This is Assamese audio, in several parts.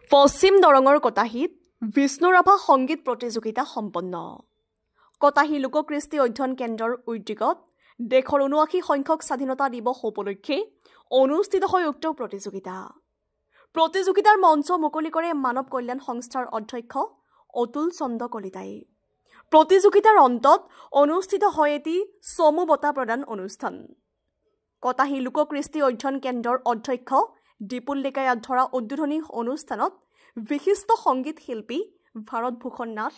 পশ্চিম দৰঙৰ কটাহীত বিষ্ণুৰাভা সংগীত প্ৰতিযোগিতা সম্পন্ন। কটাহী লোককৃষ্টি অধ্যয়ন কেন্দ্ৰৰ উদ্যোগত দেশৰ ৭৯ সংখ্যক স্বাধীনতা দিৱস উপলক্ষে অনুষ্ঠিত হয় উক্ত প্ৰতিযোগিতা। প্ৰতিযোগিতাৰ মঞ্চ মুকলি কৰে মানৱ কল্যাণ সংস্থাৰ অধ্যক্ষ অতুল চন্দ্ৰ কলিতাই। প্ৰতিযোগিতাৰ অন্তত অনুষ্ঠিত হয় এটি চমু বঁটা প্ৰদান অনুষ্ঠান। কটাহী লোককৃষ্টি অধ্যয়ন কেন্দ্ৰৰ অধ্যক্ষ দীপুল ডেকাই ধৰা উদ্বোধনী অনুষ্ঠানত বিশিষ্ট সংগীত শিল্পী ভাৰত ভূষণ নাথ,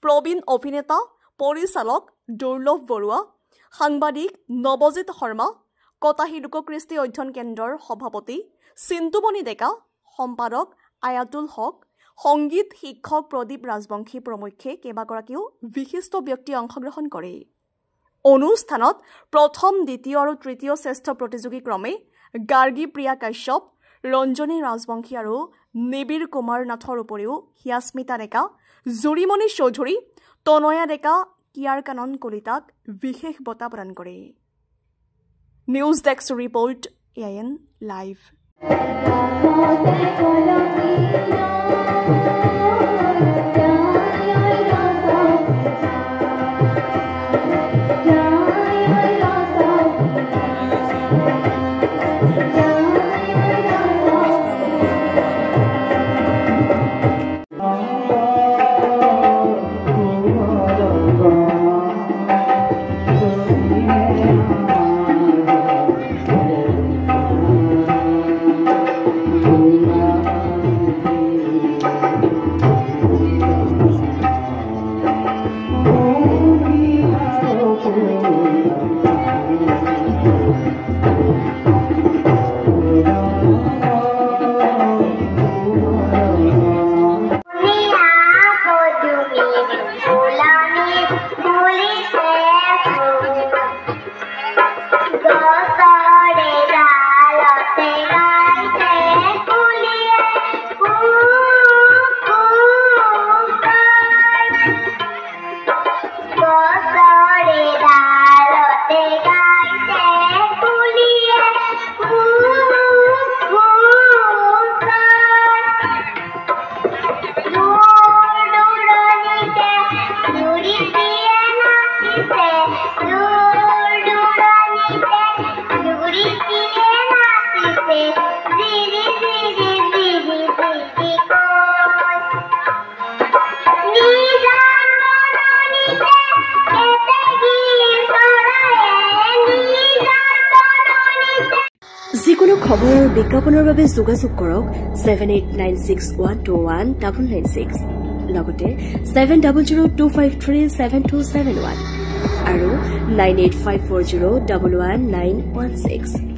প্ৰবীণ অভিনেতা পৰিচালক দুৰ্লভ বৰুৱা, সাংবাদিক নৱজিত শৰ্মা, কটাহী লোককৃষ্টি অধ্যয়ন কেন্দ্ৰৰ সভাপতি চিন্তুমণি ডেকা, সম্পাদক আয়াতুল হক, সংগীত শিক্ষক প্ৰদীপ ৰাজবংশী প্ৰমুখ্যে কেইবাগৰাকীও বিশিষ্ট ব্যক্তি অংশগ্ৰহণ কৰে। অনুষ্ঠানত প্ৰথম, দ্বিতীয় আৰু তৃতীয় শ্ৰেষ্ঠ প্ৰতিযোগী ক্ৰমে গাৰ্গী প্ৰিয়া কাশ্যপ, ৰঞ্জনী ৰাজবংশী আৰু নিবিৰ কুমাৰ নাথৰ উপৰিও হিয়াস্মিতা ডেকা, জুৰিমণি চৌধুৰী, তনয়া ডেকা, কিয়াৰ কানন কলিতাক বিশেষ বঁটা প্ৰদান কৰে। News desk report, AIN live. যিকোনো খবৰ আৰু বিজ্ঞাপনৰ বাবে যোগাযোগ কৰক 7896121996 লগতে 7002537271 আৰু 9854011916।